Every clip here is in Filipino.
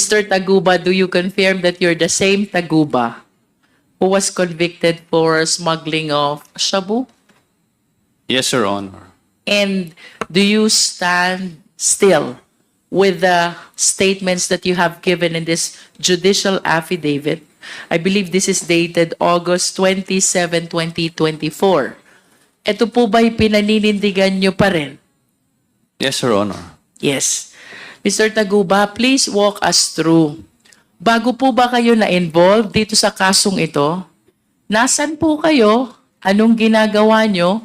Mr. Taguba, do you confirm that you're the same Taguba who was convicted for smuggling of shabu? Yes, Your Honor. And do you stand still with the statements that you have given in this judicial affidavit? I believe this is dated August 27, 2024. Ito po ba'y pinaninindigan nyo pa rin? Yes, Your Honor. Yes. Mr. Taguba, please walk us through. Bago po ba kayo na-involve dito sa kasong ito? Nasaan po kayo? Anong ginagawa nyo?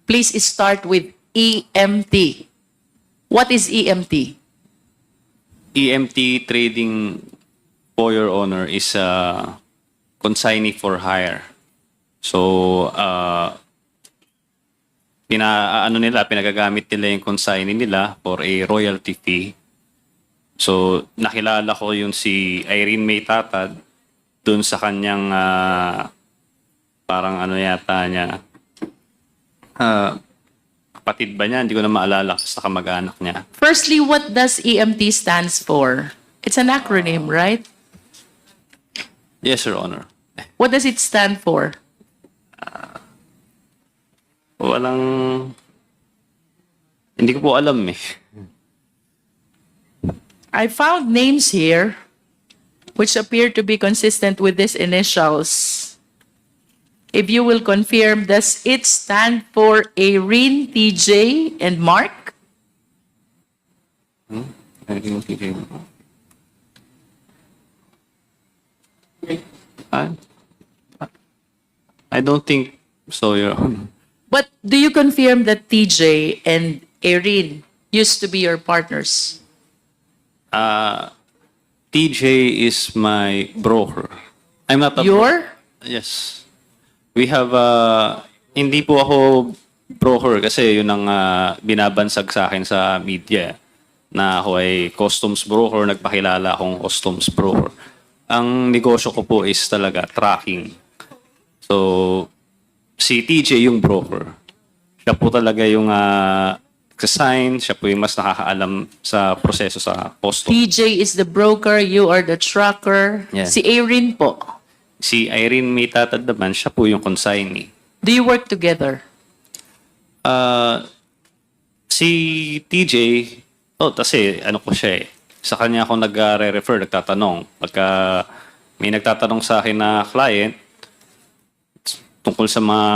Please start with EMT. What is EMT? EMT trading, for Your Honor, is a consignee for hire. So, pinagagamit nila yung consignee nila for a royalty fee. So, nakilala ko yung si Irene May Tatad dun sa kanyang parang ano yata niya. Kapatid ba niya? Hindi ko na maalala sa kamag-anak niya. Firstly, what does EMT stands for? It's an acronym, right? Yes, Your Honor. What does it stand for? Hindi ko po alam eh. I found names here which appear to be consistent with these initials. If you will confirm, does it stand for Irene, TJ, and Mark? I don't think so, Your Honor. But do you confirm that TJ and Irene used to be your partners? TJ is my broker. I'm not a Your? Yes. We have hindi po ako broker kasi yun ang binabansag sa akin sa media na ako ay customs broker, nagpakilala akong customs broker. Ang negosyo ko po is talaga tracking. So, si TJ yung broker. Siya po talaga yung sign, siya po yung mas nakakaalam sa proseso sa customs. TJ is the broker, you are the tracker. Yeah. Si Irene po. Si Irene May Tatad naman, siya po yung consignee. Do you work together? Si TJ, kasi ano ko siya eh. Sa kanya ako nag-refer, nagtatanong. Pagka may nagtatanong sa akin na client tungkol sa mga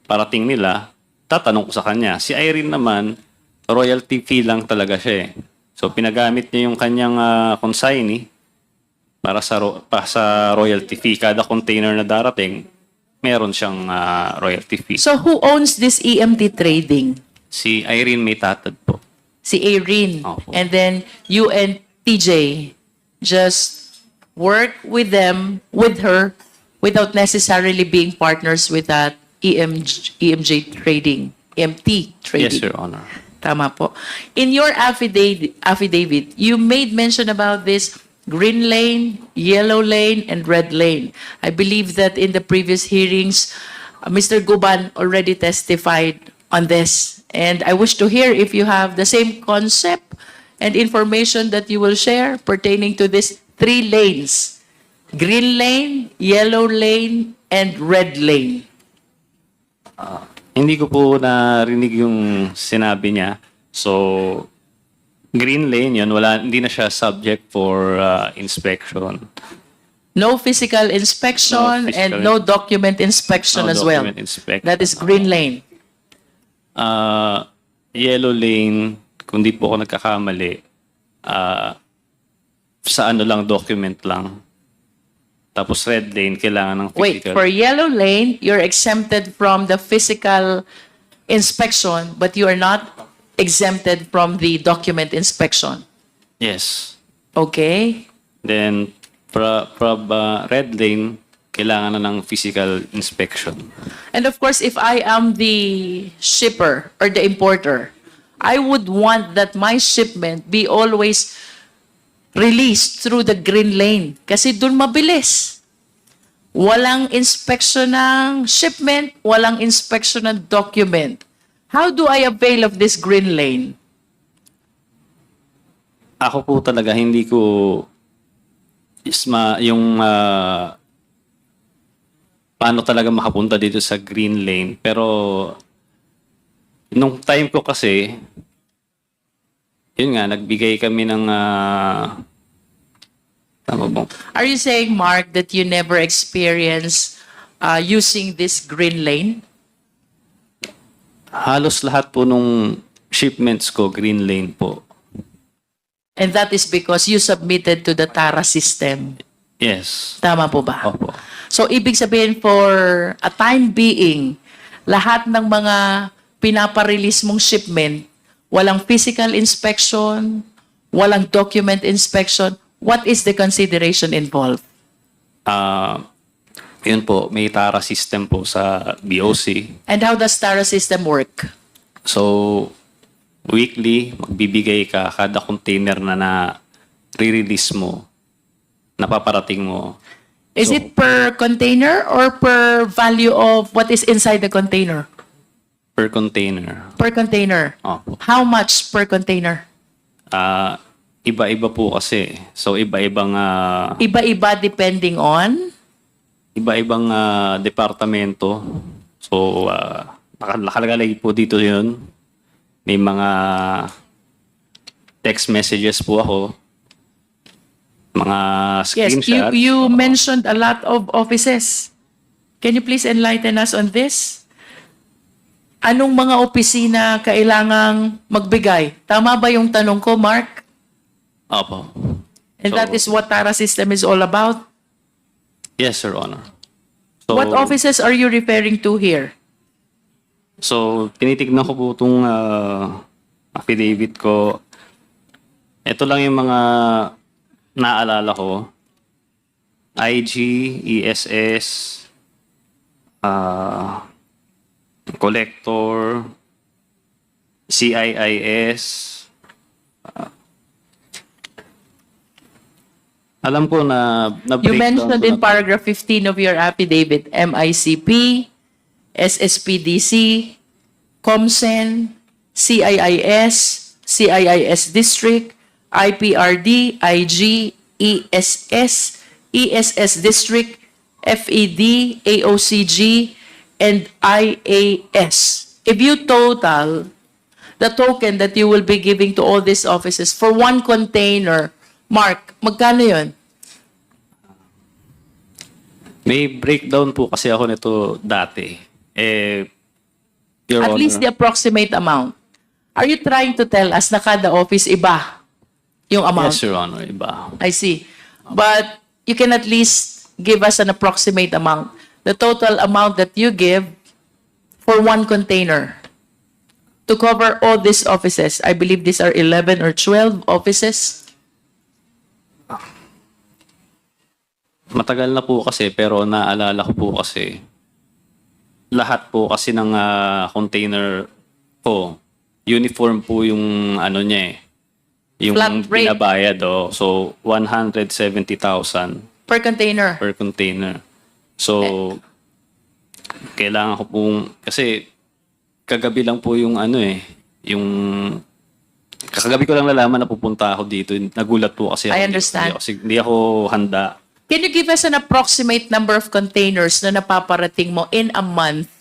parating nila, tatanong ko sa kanya. Si Irene naman, royalty fee lang talaga siya eh. So pinagamit niya yung kanyang consignee para sa royalty fee. Kada container na darating, meron siyang royalty fee. So who owns this EMT trading? Si Irene May Tatad po. Si Irene. Opo. And then you and TJ just work with her, without necessarily being partners with that EMJ trading, EMT trading. Yes, Your Honor. Tama po. In your affidavit, you made mention about this green lane, yellow lane, and red lane. I believe that in the previous hearings, Mr. Guban already testified on this. And I wish to hear if you have the same concept and information that you will share pertaining to these three lanes: green lane, yellow lane, and red lane. Hindi ko po narinig yung sinabi niya. So, green lane yun, hindi na siya subject for inspection. No physical inspection No physical- and no document inspection No as well. document inspection. That is green lane. Yellow lane, kung di po ako nagkakamali, sa ano lang, document lang. Tapos red lane, kailangan ng Wait, physical. for yellow lane, you're exempted from the physical inspection, but you are not exempted from the document inspection. Yes. Okay? Then, from red lane, kailangan na ng physical inspection. And of course, if I am the shipper or the importer, I would want that my shipment be always released through the green lane. Kasi dun mabilis. Walang inspection ng shipment, walang inspection ng document. How do I avail of this green lane? ako po talaga hindi ko yung paano talaga makapunta dito sa green lane. Pero nung time ko kasi, yun nga, nagbigay kami ng tama po. Are you saying, Mark, that you never experienced using this green lane? Halos lahat po nung shipments ko, green lane po. And that is because you submitted to the TARA system. Yes. Tama po ba? Opo. So, ibig sabihin for a time being, lahat ng mga pinaparelease mong shipment, walang physical inspection, walang document inspection, what is the consideration involved? Yun po, may TARA system po sa BOC. And how does TARA system work? So, weekly, magbibigay ka kada container na re-release mo, napaparating mo. Is So, it per container or per value of what is inside the container? per container? Per container. Opo. How much per container? Iba-iba po kasi. So, iba-ibang Iba-iba depending on? iba-ibang departamento. So, nakalagay po dito yun. May mga text messages po ako. Mga Yes, screenshots. you mentioned a lot of offices. Can you please enlighten us on this? Anong mga opisina kailangang magbigay? Tama ba yung tanong ko, Mark? Opo. And So, that is what TARA system is all about? Yes, Your Honor. So, What offices are you referring to here? So, tinitignan ko po itong affidavit ko. Ito lang yung mga naalala ko. IG, ESS, Collector, CIIS. Alam ko na You breakdown mentioned ko in na- paragraph 15 of your affidavit, MICP, SSPDC, COMSEN, CIIS, CIIS District, IPRD, IG, ESS, ESS District, FED, AOCG, and IAS. If you total the token that you will be giving to all these offices for one container, Mark, magkano yun? May breakdown po kasi ako nito dati. Your At Honor, least the approximate amount. Are you trying to tell us na kada office iba yung amount? Yes, Your Honor, iba. I see. But you can at least give us an approximate amount. The total amount that you give for one container to cover all these offices. I believe these are 11 or 12 offices. Matagal na po kasi pero naalala ko po kasi lahat po kasi ng container ko, uniform po yung ano niya eh. Yung Flat rate. binabayad So 170,000 Per container. per container. So kailangan ko pong kasi kagabi lang po yung ano eh, yung kagabi ko lang nalaman na pupunta ako dito. Nagulat po kasi ako. I understand. Hindi ako handa. Can you give us an approximate number of containers na napaparating mo in a month?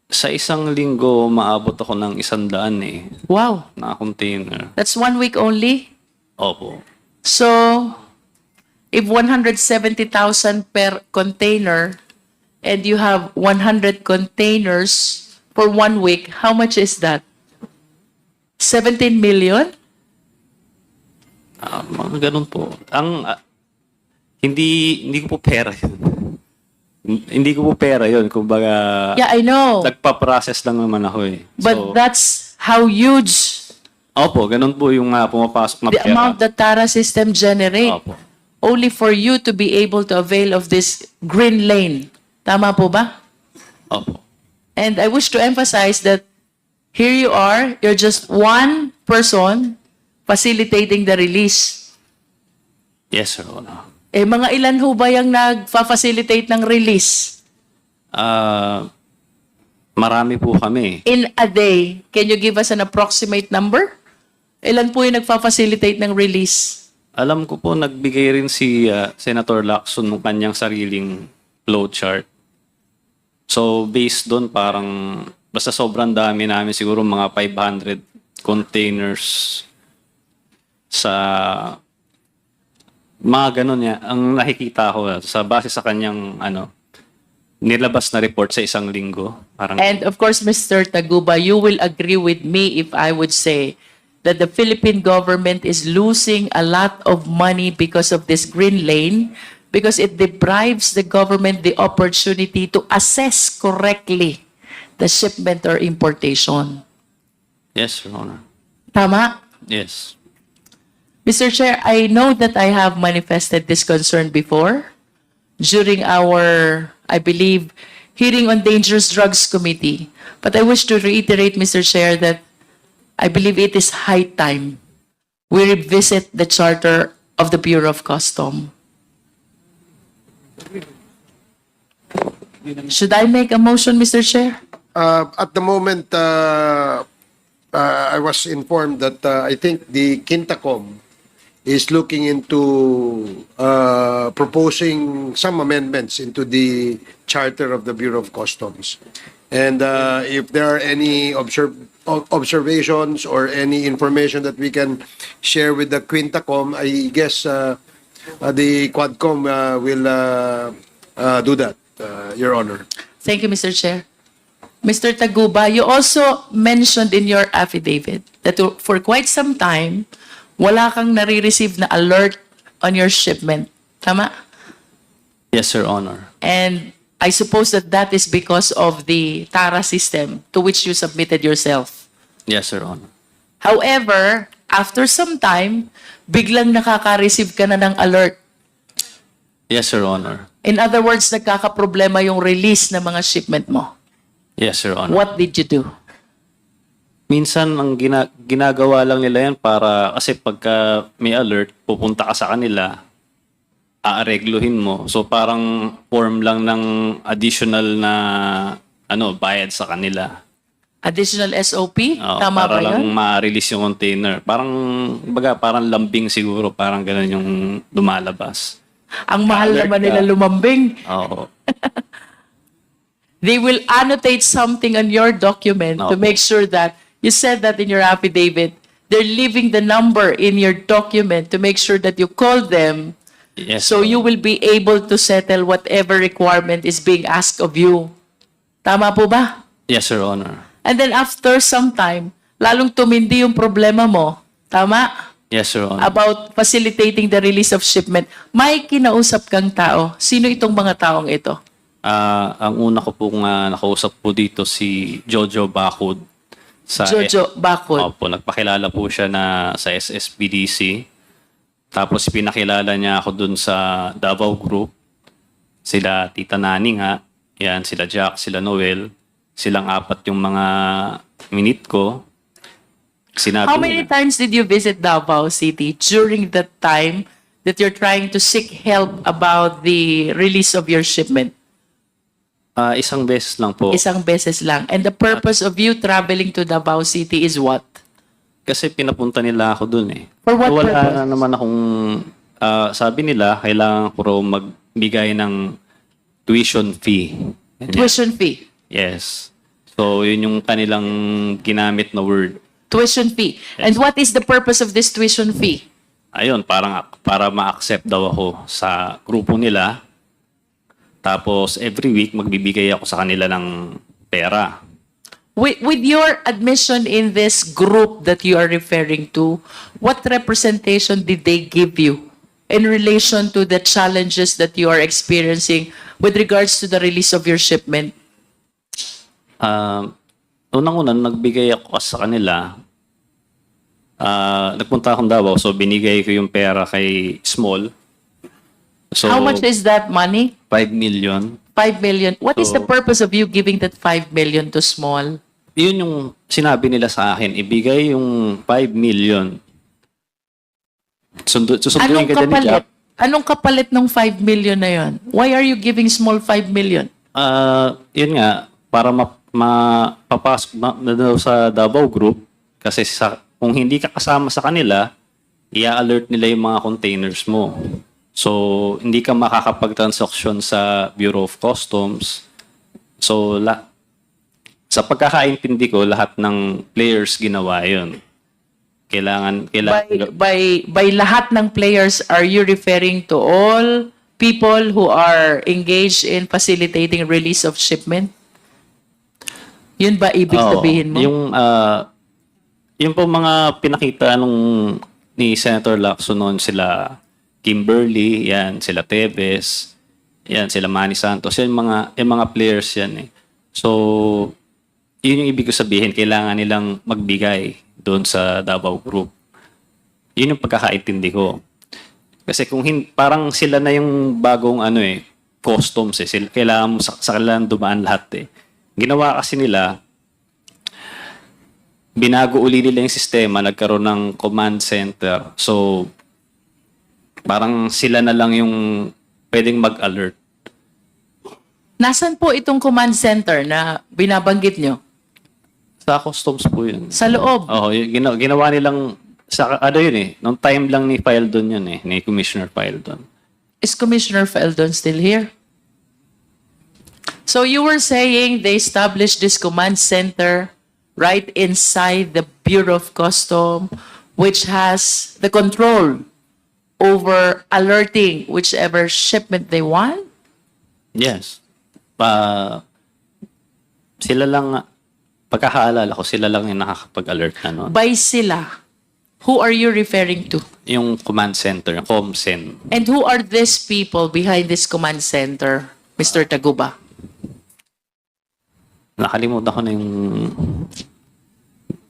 Sa isang linggo, maabot ako ng 100 eh, Wow. na container. That's 1 week only? Opo. So, if 170,000 per container and you have 100 containers for 1 week, how much is that? 17 million? Mga ganun po. Hindi ko po pera yun. Hindi ko po pera yun. Kumbaga, Yeah, I know. nagpa-process lang naman ako eh. But that's how huge Opo, ganun po yung pumapasok na the pera. amount that TARA system generate. Opo. Only for you to be able to avail of this green lane. Tama po ba? Opo. And I wish to emphasize that here you are, you're just one person facilitating the release. Yes, Sir Honor. Mga ilan ho ba yung nagfa-facilitate ng release? Marami po kami. In a day, can you give us an approximate number? Ilan po yung nagfa-facilitate ng release? Alam ko po, nagbigay rin si Senator Lacson ng kanyang sariling flowchart. So, based doon, parang basta sobrang dami namin, siguro mga 500 containers sa mga ganun niya. Ang nakikita ko sa base sa kanyang nilabas na report sa isang linggo. Parang, And of course, Mr. Taguba, you will agree with me if I would say that the Philippine government is losing a lot of money because of this green lane, because it deprives the government the opportunity to assess correctly the shipment or importation. yes, Your Honor. Tama? Yes. Mr. Chair, I know that I have manifested this concern before during our, I believe, hearing on Dangerous Drugs Committee. But I wish to reiterate, Mr. Chair, that I believe it is high time we revisit the charter of the Bureau of Customs. Should I make a motion, Mr. Chair? At the moment, I was informed that I think the Quintacom is looking into proposing some amendments into the charter of the Bureau of Customs. And if there are any observations or any information that we can share with the Quintacom, I guess the Quadcom will do that, Your Honor. Thank you, Mr. Chair. Mr. Taguba, you also mentioned in your affidavit that for quite some time, wala kang nare-receive na alert on your shipment. Tama? Yes, Your Honor. And I suppose that that is because of the TARA system to which you submitted yourself. Yes, Your Honor. However, after some time, biglang nakaka-receive ka na ng alert. Yes, Your Honor. In other words, nagkakaproblema yung release ng mga shipment mo. Yes, Your Honor. What did you do? Minsan, ang ginagawa lang nila yan para, kasi pagka may alert, pupunta ka sa kanila, aaregluhin mo. So parang form lang ng additional na bayad sa kanila. Additional SOP? Oo, Tama para ba lang yun? ma-release yung container. Parang lambing siguro, parang ganun yung lumalabas. Ang mahal Alert naman ka. nila lumambing. Oo. They will annotate something on your document to Opo. make sure that, you said that in your affidavit, they're leaving the number in your document to make sure that you call them Yes. so you will be able to settle whatever requirement is being asked of you. Tama po ba? Yes, Your Honor. And then after some time, lalong tumindi yung problema mo. Tama? Yes, Your Honor. About facilitating the release of shipment. May kinausap kang tao. Sino itong mga taong ito? Ang una ko pong nakausap po dito si Jojo Bacud. Jojo Bacud. Opo, nagpakilala po siya na sa SSBDC. Tapos pinakilala niya ako dun sa Davao Group. Sila Tita Naning yan, sila Jack, sila Noel. Silang apat yung mga minute ko. Sinabi How many times did you visit Davao City during the time that you're trying to seek help about the release of your shipment? Isang beses lang po. Isang beses lang. And the purpose of you traveling to Davao City is what? Kasi pinapunta nila ako dun eh. For what Wala purpose? naman akong, sabi nila, kailangan ko raw magbigay ng tuition fee. Ganyan. Tuition fee. Yes. So, yun yung kanilang ginamit na word. Tuition fee. And what is the purpose of this tuition fee? Ayun, para ma-accept daw ako sa grupo nila. Tapos, every week, magbibigay ako sa kanila ng pera. With your admission in this group that you are referring to, what representation did they give you in relation to the challenges that you are experiencing with regards to the release of your shipment? Unang-una, nagbigay ako sa kanila. Nagpunta akong Davao, so binigay ko yung pera kay Small. So, How much is that money? 5 million. 5 million. What is the So- purpose of you giving that 5 million to Small? Yun yung sinabi nila sa akin, ibigay yung 5 million. Susunduin Anong ka dyan ni kapalit? Jack. Anong kapalit ng 5 million na yon? Why are you giving Small 5 million? Yun nga, para mapapasok na daw sa Davao Group, kasi kung hindi ka kasama sa kanila, i-alert nila yung mga containers mo. So, hindi ka makakapag-transaction sa Bureau of Customs. So, sa pagkakaintindi ko, lahat ng players ginawa yun. Kailangan By lahat ng players, are you referring to all people who are engaged in facilitating release of shipment? Yun ba ibig Oo, sabihin mo? yung po mga pinakita nung ni Senator Lacson noon, sila Kimberly, yan, sila Tevez, yan, sila Manny Santos, yung mga players yan eh. So, yun yung ibig ko sabihin, kailangan nilang magbigay doon sa Davao Group. Yun yung pagkakaintindi ko. Kasi kung parang sila na yung bagong customs eh. Kailangan mo sa kailangan dumaan lahat eh. Ginawa kasi nila, binago uli nila yung sistema, nagkaroon ng command center. So, parang sila na lang yung pwedeng mag-alert. Nasaan po itong command center na binabanggit nyo? Sa customs po yun. Sa loob? Oo, ginawa nilang, yun eh, nung time lang ni Fildon yun eh, ni Commissioner Fildon. Is Commissioner Feldon still here? So you were saying they established this command center right inside the Bureau of Customs, which has the control over alerting whichever shipment they want? Yes. Sila lang, pagkakaalala ko, sila lang yung nakakapag-alert na nun. By sila, who are you referring to? Yung command center, yung ComCen. And who are these people behind this command center, Mr. Taguba? Nakalimutan ko na yung...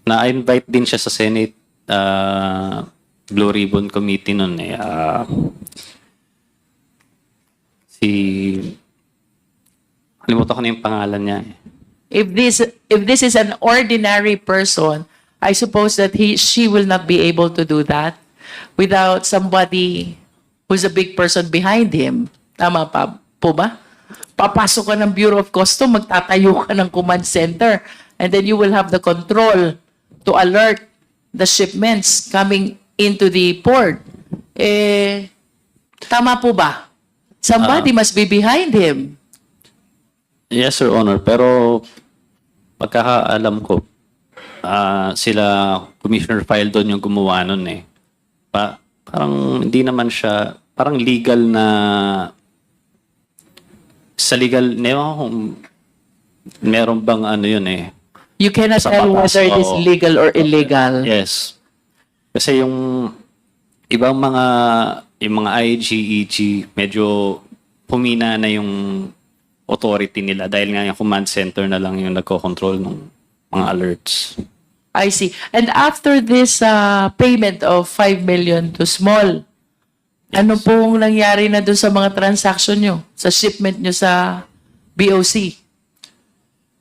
Na-invite din siya sa Senate Blue Ribbon Committee nun eh. Nakalimutan ko na yung pangalan niya eh. If this is an ordinary person, I suppose that she will not be able to do that without somebody who's a big person behind him. Tama pa po ba? Papasok ka ng Bureau of Customs, magtatayo ka ng command center, and then you will have the control to alert the shipments coming into the port. Tama po ba? Somebody must be behind him. Yes, Your Honor. Pero pagkakaalam ko, sila Commissioner Fildon yung gumawa nun eh. Parang hindi naman siya, parang legal na, sa legal, meron bang yun eh. You cannot Sa tell batas, whether it is oo. legal or illegal. Yes. Kasi yung ibang yung mga IG, EG, medyo humina na yung authority nila dahil nga yung command center na lang yung nagko-control ng mga alerts. I see. And after this payment of 5 million to Small, ano pong nangyari na doon sa mga transaction nyo? Sa shipment nyo sa BOC?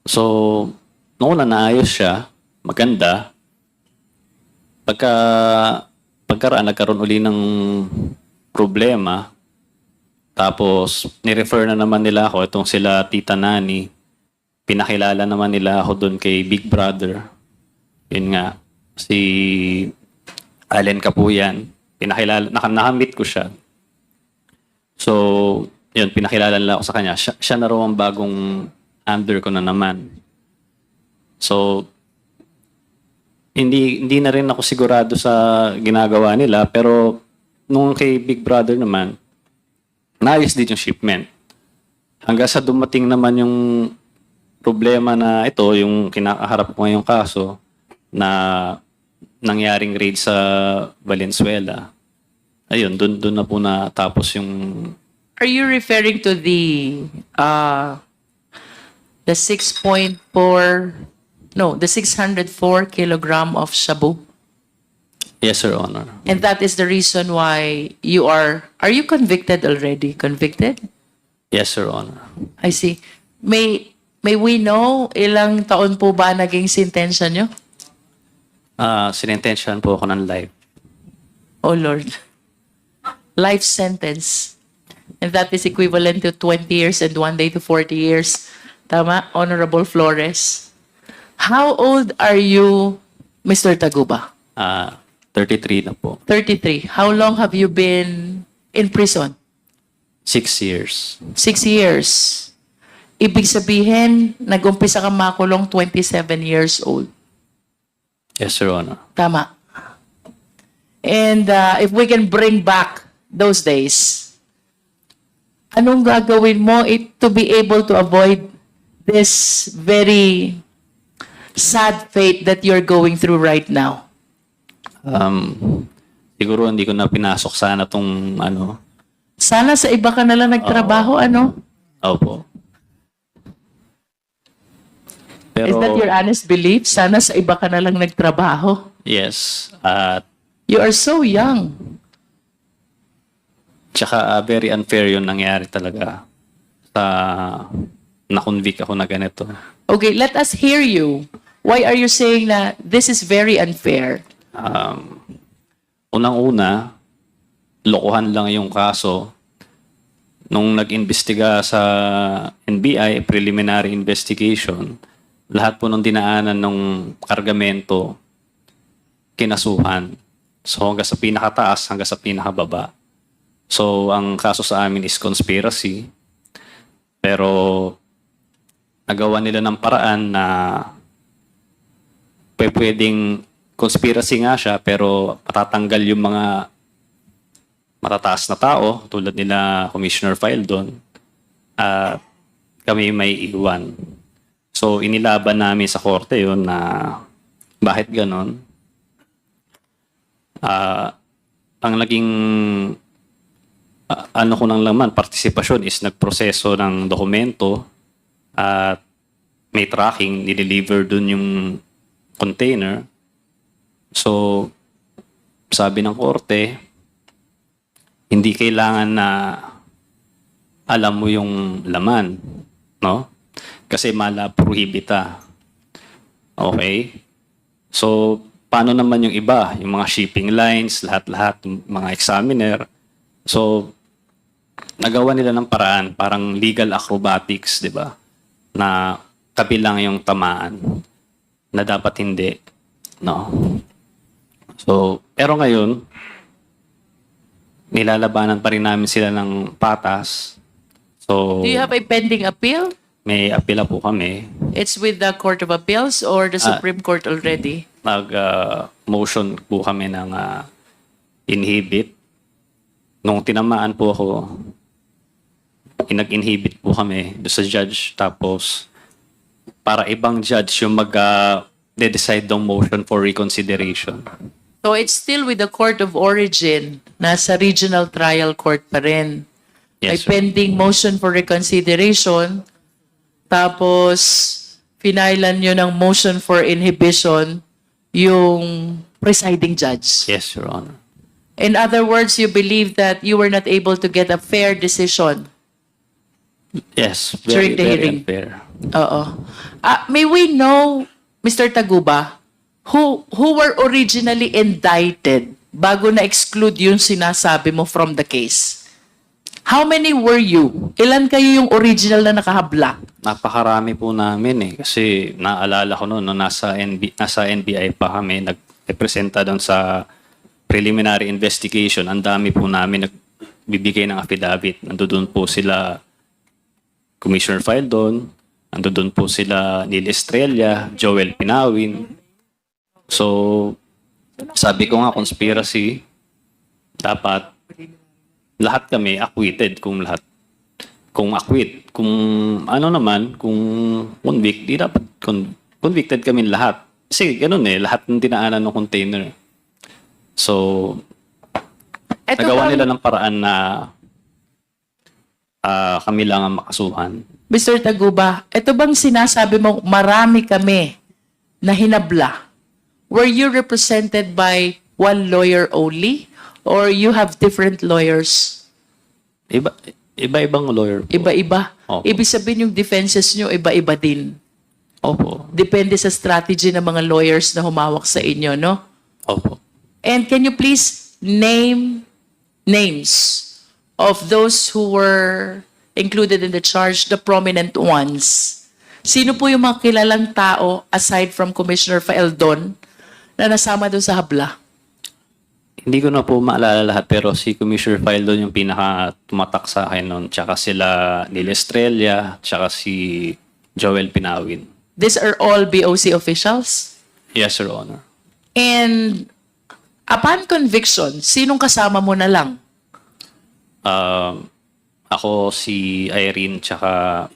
So, noon na naayos siya, maganda. Nagkaroon uli ng problema. Tapos, ni-refer na naman nila ako, itong sila Tita Nani. Pinakilala naman nila ako doon kay Big Brother. Yun nga, si Allen Kapuyan. Pinakilala, nakamit ko siya. So, yun, pinakilala nila ako sa kanya. Siya na raw ang bagong under ko na naman. So, hindi na rin ako sigurado sa ginagawa nila, pero nung kay Big Brother naman, naayos din yung shipment. Hanggang sa dumating naman yung problema na ito, yung kinakaharap ko ngayong kaso, na nangyaring raid sa Valenzuela. Ayun, doon na po natapos yung... Are you referring to the 604 kilogram of shabu? Yes, Your Honor. And that is the reason why you are you convicted already? Convicted? Yes, Your Honor. I see. May we know ilang taon po ba naging sentensya nyo? Sinintensyahan po ako ng life. Oh Lord. Life sentence. And that is equivalent to 20 years and 1 day to 40 years. Tama, Honorable Flores? How old are you, Mr. Taguba? 33 na po. 33. How long have you been in prison? 6 years. 6 years. Ibig sabihin, nag-umpisa ka makulong 27 years old. Yes, Your Honor. Tama. And if we can bring back those days, anong gagawin mo to be able to avoid this very sad fate that you're going through right now? Siguro hindi ko na pinasok sana tong ano. Sana sa iba ka na lang nagtrabaho, ano? Opo. Pero, Is that your honest belief? Sana sa iba ka na lang nagtrabaho. yes. At You are so young. tsaka very unfair yung nangyari talaga sa na-convict ako na ganito. Okay, let us hear you. Why are you saying that this is very unfair? Unang-una, lokohan lang yung kaso. Nung nag-imbestiga sa NBI, preliminary investigation, lahat po nung dinaanan ng kargamento, kinasuhan. So hanggang sa pinakataas, hanggang sa pinakababa. So ang kaso sa amin is conspiracy. Pero nagawa nila ng paraan na pwedeng conspiracy nga siya pero matatanggal yung mga matataas na tao tulad nila Commissioner Faildon at kami may iwan. So inilaban namin sa korte yun na bakit ganon. Ang naging ano ko nang laman, partisipasyon is nagproseso ng dokumento at may tracking, nideliver dun yung container. So, sabi ng korte, hindi kailangan na alam mo yung laman, no? Kasi mala prohibita. Okay? So, paano naman yung iba? Yung mga shipping lines, lahat-lahat, mga examiner. So, nagawa nila ng paraan, parang legal acrobatics, di ba? Na kabilang yung tamaan na dapat hindi. No? So, pero ngayon, nilalabanan pa rin namin sila ng patas. So, Do you have a pending appeal? may apela po kami. It's with the Court of Appeals or the Supreme Court already? Motion po kami ng inhibit. Nung tinamaan po ako, nag-inhibit po kami doon sa judge. Tapos, para ibang judge yung mag-decide ng motion for reconsideration. So it's still with the Court of Origin, nasa regional trial court pa rin. May Yes, sir. pending motion for reconsideration, tapos finailan nyo ng motion for inhibition yung presiding judge. Yes, Your Honor. In other words, you believe that you were not able to get a fair decision. Yes, During the very hearing. unfair. Oo. May we know, Mr. Taguba, who were originally indicted bago na-exclude yung sinasabi mo from the case? How many were you? Ilan kayo yung original na nakahabla? Napakarami po namin eh. Kasi naalala ko noon, no, nasa NBI pa kami, nag-representa doon sa preliminary investigation. Ang dami po namin nagbibigay ng affidavit. Nandoon po sila Commissioner Faildon, nandoon po sila Neil Estrella, Joel Pinawin. So, sabi ko nga, conspiracy, dapat lahat kami acquitted kung acquit. Kung ano naman, kung convict, di dapat convicted kami lahat. Kasi ganun eh, lahat ng dinaanan ng container. So, nagawa nila ng paraan na kami lang ang makasuhan. Mr. Taguba, ito bang sinasabi mo marami kami na hinabla? Were you represented by one lawyer only? Or you have different lawyers? Iba-ibang lawyer po. Iba-iba. Opo. Ibig sabihin yung defenses nyo, iba-iba din. Opo. Depende sa strategy ng mga lawyers na humawak sa inyo, no? Opo. And can you please name names of those who were included in the charge, the prominent ones? Sino po yung mga kilalang tao aside from Commissioner Faeldon na nasama doon sa habla? Hindi ko na po maalala lahat pero si Commissioner File doon yung pinaka tumatak sa akin noon. Tsaka sila Neil Estrella, tsaka si Joel Pinawin. These are all BOC officials? Yes, Your Honor. And upon conviction, sinong kasama mo na lang? Ako, si Irene, tsaka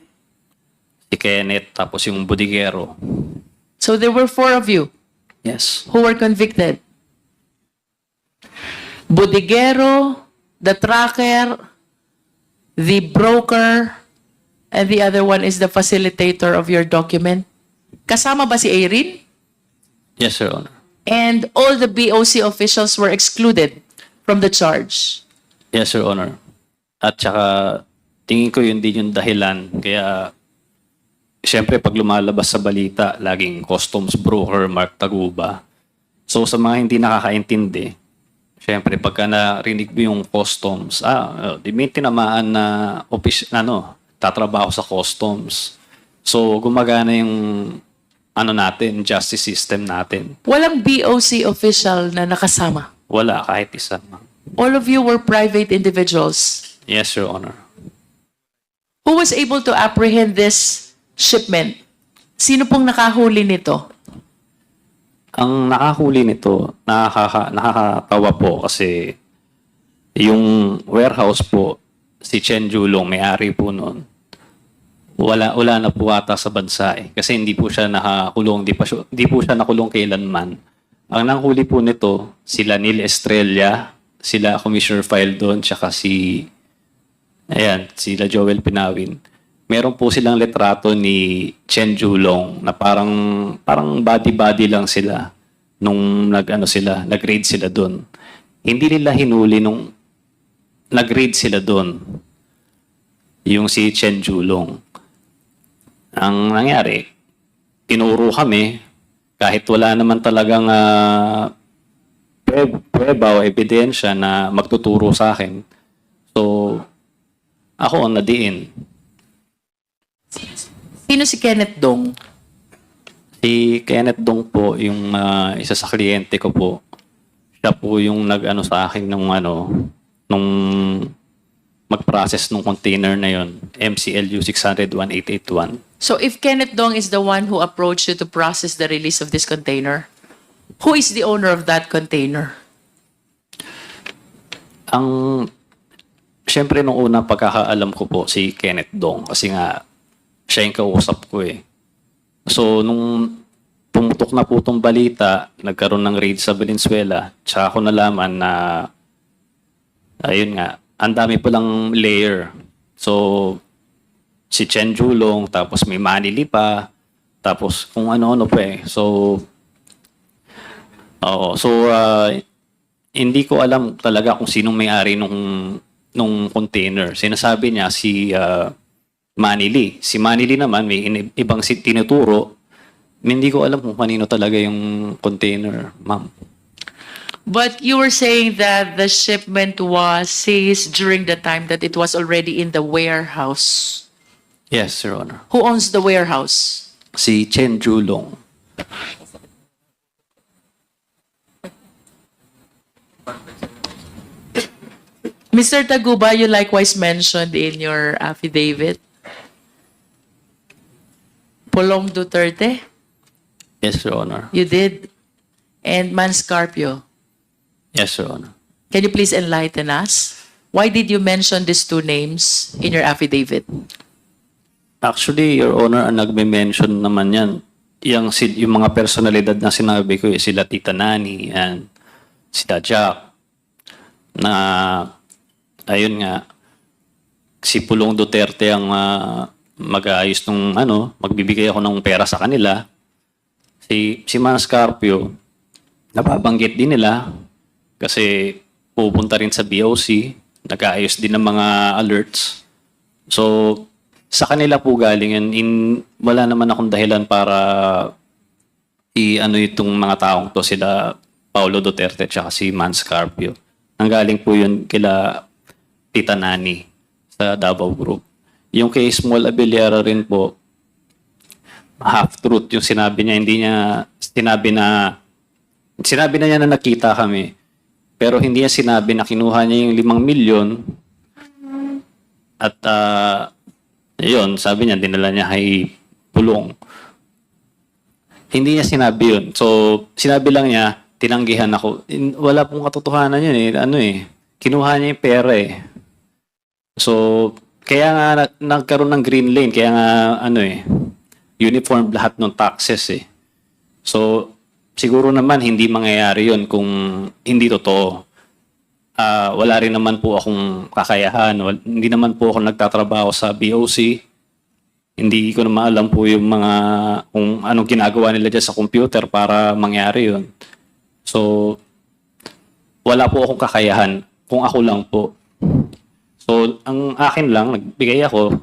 si Kenneth, tapos yung bodigero. So there were 4 of you Yes. who were convicted. Bodigero, the tracker, the broker, and the other one is the facilitator of your document. Kasama ba si Irene? Yes, Your Honor. And all the BOC officials were excluded from the charge. Yes, Your Honor. At saka, tingin ko yun din yung dahilan. Kaya, siyempre, pag lumalabas sa balita, laging customs broker Mark Taguba. So, sa mga hindi nakakaintindi, siyempre, pagka narinig mo yung customs, di may tinamaan na tatrabaho sa customs. So, gumagana yung natin, justice system natin. Walang BOC official na nakasama. Wala, kahit isa. All of you were private individuals. Yes, Your Honor. Who was able to apprehend this shipment? Sino pong nakahuli nito? Ang nakahuli nito, nakakatawa po kasi yung warehouse po, si Chen Julong, may-ari po noon, wala na po ata sa bansa eh. Kasi hindi po siya nakakulong, di po siya nakulong kailanman. Ang nanghuli po nito, sila Neil Estrella, sila Commissioner File doon, tsaka sila Joel Pinawin. Meron po silang litrato ni Chen Julong na parang body-body lang sila nung nag-raid sila doon. Hindi nila hinuli nung nag-raid sila doon. Yung si Chen Julong. Ang nangyari, tinuro kami kahit wala naman talagang pweba o ebidensya na magtuturo sa akin. So, ako ang nadiin. Sino si Kenneth Dong? Si Kenneth Dong po, yung isa sa kliyente ko po, siya po yung nag-ano sa akin nung mag-process ng container na yon, MCLU 600-1881. So if Kenneth Dong is the one who approached you to process the release of this container, who is the owner of that container? Siyempre, nung unang pagkakaalam ko po, si Kenneth Dong, kasi nga, siya yung kausap ko eh. So, nung pumutok na po itong balita, nagkaroon ng raid sa Valenzuela, tsaka ako nalaman na, ayun nga, ang dami palang layer. So, si Chen Julong, tapos may Manili pa, tapos kung ano-ano pa eh. So, hindi ko alam talaga kung sinong may-ari nung container. Sinasabi niya si Manili. Si Manili naman may ibang tinuturo. Hindi ko alam kung kanino talaga yung container, ma'am. But you were saying that the shipment was seized during the time that it was already in the warehouse. Yes, Your Honor. Who owns the warehouse? Si Chen Julong. Mr. Taguba, you likewise mentioned in your affidavit Polong Duterte, Yes, Your Honor. you did, and Manscarpio. Yes, Your Honor. Can you please enlighten us? Why did you mention these two names in your affidavit? Actually, Your Honor, ang nagme-mention naman yan, yung mga personalidad na sinabi ko, sila Tita Nani and sila Jack, na ayun nga, si Pulong Duterte ang mag-aayos nung magbibigay ako ng pera sa kanila. Si Manscarpio, nababanggit din nila kasi pupunta rin sa BOC, nag-aayos din ng mga alerts. So, sa kanila po galing yan. Wala naman akong dahilan para itong mga taong to, sila Paulo Duterte at si Manscarpio. Nanggaling po yun kila Tita Nani sa Davao Group. Yung kay Small Abellera rin po, half-truth yung sinabi niya. Hindi niya sinabi na Sinabi na niya na nakita kami. Pero hindi niya sinabi na kinuha niya yung 5 milyon. At yun, sabi niya, dinala niya kay Pulong. Hindi niya sinabi yun. So, sinabi lang niya, tinanggihan ako. Wala pong katotohanan yun eh. Ano eh, kinuha niya yung pera eh. So, kaya nga nagkaroon ng green lane, kaya nga ano eh, uniform lahat ng taxes eh. So, siguro naman hindi mangyayari yun kung hindi totoo. Wala rin naman po akong kakayahan. Hindi naman po ako nagtatrabaho sa BOC. Hindi ko naman alam po yung mga kung anong ginagawa nila dyan sa computer para mangyari yun. So, wala po akong kakayahan kung ako lang po. So, ang akin lang, nagbigay ako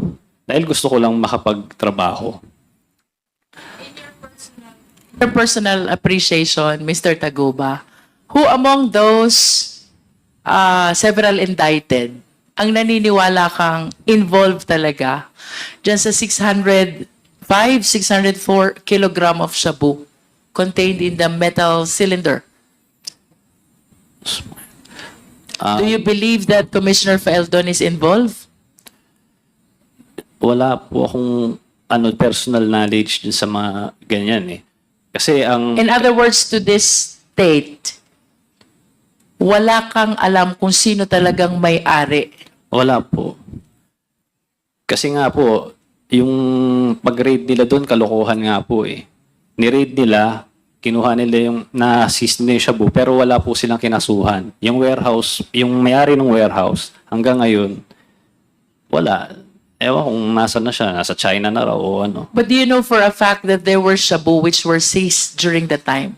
dahil gusto ko lang makapagtrabaho. Your personal appreciation, Mr. Taguba, who among those several indicted ang naniniwala kang involved talaga dyan sa 604 kilogram of shabu contained in the metal cylinder? Do you believe that Commissioner Faeldon is involved? Wala po akong personal knowledge dun sa mga ganyan eh. Kasi ang... In other words, to this state, wala kang alam kung sino talagang may-ari. Wala po. Kasi nga po, yung pag-raid nila doon, kalokohan nga po eh. Ni-raid nila, kinuha nila yung na-assist nila yung shabu, pero wala po silang kinasuhan. Yung warehouse, yung may-ari ng warehouse, hanggang ngayon, wala. Ewan kung nasa na siya, nasa China na raw o ano. But do you know for a fact that there were shabu which were seized during the time?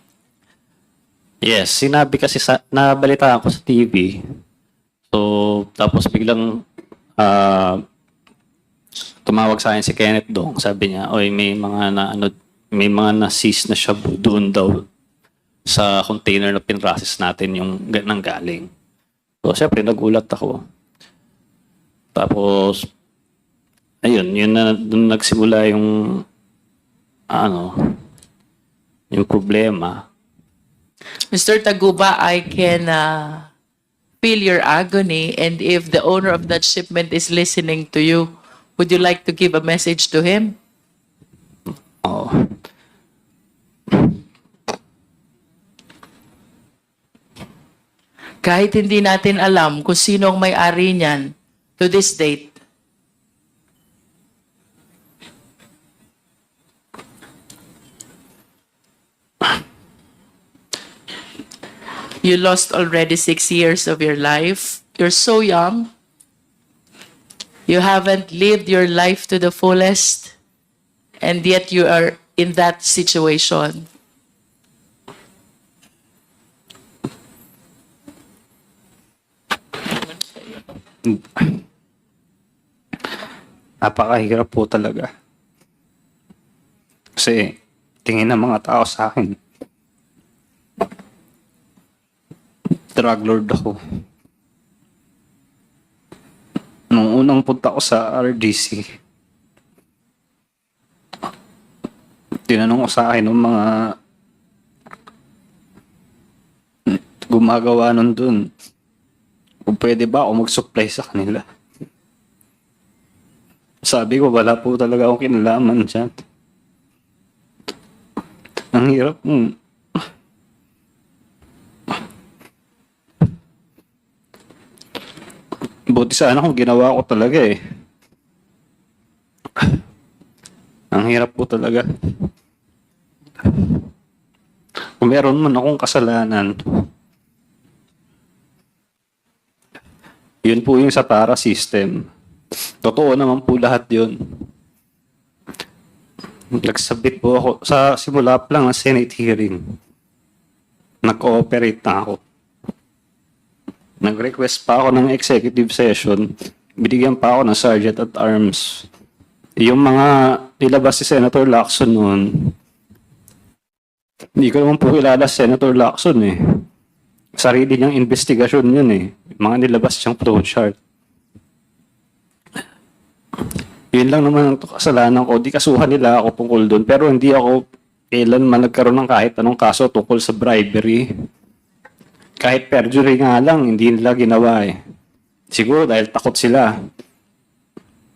Yes, sinabi kasi nabalitaan ko sa TV. So, tapos biglang tumawag sa akin si Kenneth Dong. Sabi niya, oy, may mga na-seize na shabu doon daw sa container na pinrocess natin yung nanggaling. So, syempre, nagulat ako. Tapos, ayun, yun na doon nagsimula yung yung problema. Mr. Taguba, I can feel your agony, and if the owner of that shipment is listening to you, would you like to give a message to him? Oo. Kahit hindi natin alam kung sino ang may-ari niyan to this date, you lost already 6 years of your life. You're so young. You haven't lived your life to the fullest, and yet you are in that situation. Napakahirap po talaga. Kasi tingin ng mga tao sa akin, drug lord ako. Nung unang punta ko sa RDC, tinanong ko sa akin ng mga gumagawa nun dun kung pwede ba ako mag-supply sa kanila. Sabi ko, wala po talaga akong kinalaman dyan. Ang hirap mo. Buti sana kung ginawa ko talaga eh. Ang hirap po talaga. Kung meron man akong kasalanan, yun po yung sa Tara system. Totoo naman po lahat yun. Nagsabit po ako sa simula pa lang ng Senate hearing. Nag-cooperate na ako. Nag-request pa ako ng executive session. Binigyan pa ako ng Sergeant at Arms. Yung mga nilabas si Senator Lacson noon, hindi ko naman po kilala si Senator Lacson eh. Sarili niyang investigasyon yun eh. Mga nilabas siyang flowchart. Yun lang naman ang kasalanan ko. Di kasuhan nila ako tungkol doon. Pero hindi ako kailan man nagkaroon ng kahit anong kaso tungkol sa bribery. Kahit perjury nga lang, hindi nila ginawa eh. Siguro dahil takot sila.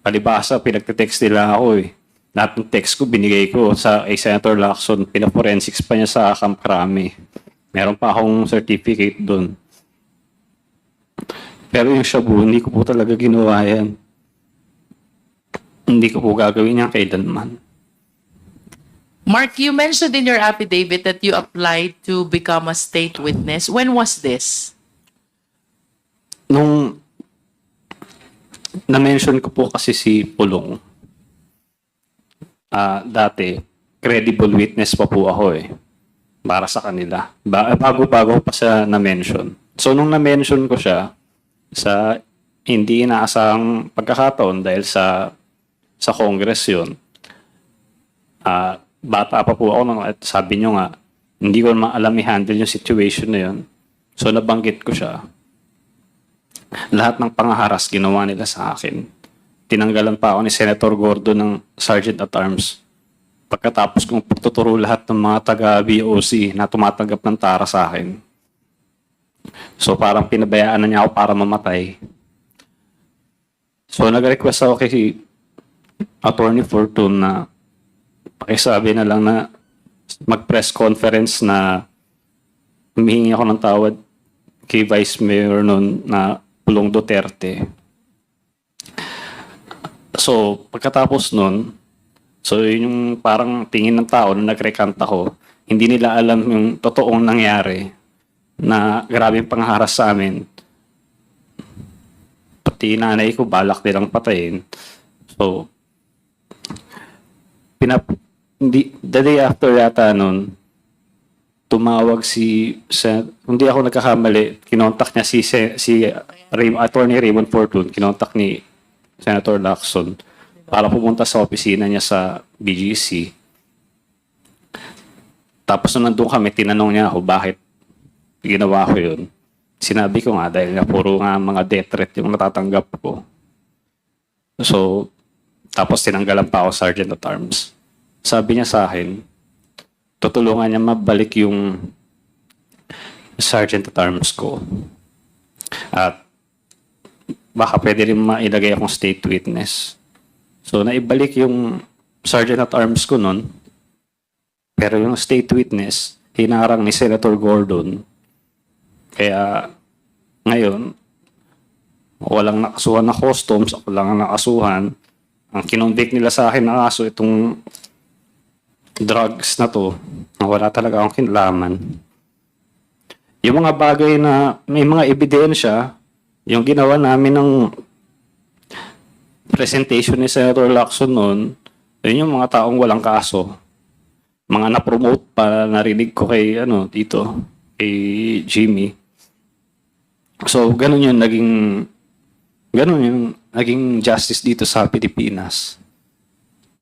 Palibasa, pinagte-text nila ako eh. Lahat ng text ko, binigay ko sa Senator Lacson. Pina-forensics pa niya sa Camp Crame. Meron pa akong certificate doon. Pero yung shabu, hindi ko po talaga ginawa yan. Hindi ko po gagawin yan kailanman. Mark, you mentioned in your affidavit that you applied to become a state witness. When was this? Nung na-mention ko po kasi si Pulong, dati, credible witness pa po ako eh. Para sa kanila. Bago-bago pa siya na-mention. So, nung na-mention ko siya, sa hindi inaasahang pagkakataon dahil sa Congress yun, bata pa po ako at sabi nyo nga, hindi ko naman alam i-handle yung situation na yun. So, nabanggit ko siya. Lahat ng pangaharas ginawa nila sa akin. Tinanggalan pa ako ni Senator Gordo ng Sergeant at Arms. Pagkatapos kong pagtuturo lahat ng mga taga-BOC na tumatanggap ng tara sa akin. So, parang pinabayaan na niya ako para mamatay. So, nag-request ako kay Attorney Fortune na pakisabi na lang na mag-press conference na humihingi ako ng tawad kay Vice Mayor noon na Pulong Duterte. So, pagkatapos noon, so yun yung parang tingin ng tao na nag-recant ako, hindi nila alam yung totoong nangyari na grabing pangharas sa amin. Pati nanay ko, balak nilang patayin. So, the day after yata nun, tumawag hindi ako nagkakamali, kinontak niya si Attorney Raymond Fortune, kinontak ni Senator Lacson para pumunta sa opisina niya sa BGC. Tapos nung nandun kami, tinanong niya ako bakit ginawa ko yun. Sinabi ko nga dahil nga puro nga mga death threat yung natatanggap ko. So, tapos tinanggalan pa ako Sergeant at Arms. Sabi niya sa akin, tutulungan niya mabalik yung Sergeant at Arms ko. At baka pwede rin mailagay akong state witness. So, naibalik yung Sergeant at Arms ko nun. Pero yung state witness, hinarang ni Senator Gordon. Kaya, ngayon, walang nakasuhan na customs, ako lang ang nakasuhan. Ang kinonvict nila sa akin na kaso itong drugs na to, na wala talaga akong kinalaman. Yung mga bagay na may mga ebidensya, yung ginawa namin ng presentation ni Senator Lacson noon, yun yung mga taong walang kaso. Mga na-promote pa, narinig ko kay, dito, kay Jimmy. So, ganun yung naging justice dito sa Pilipinas.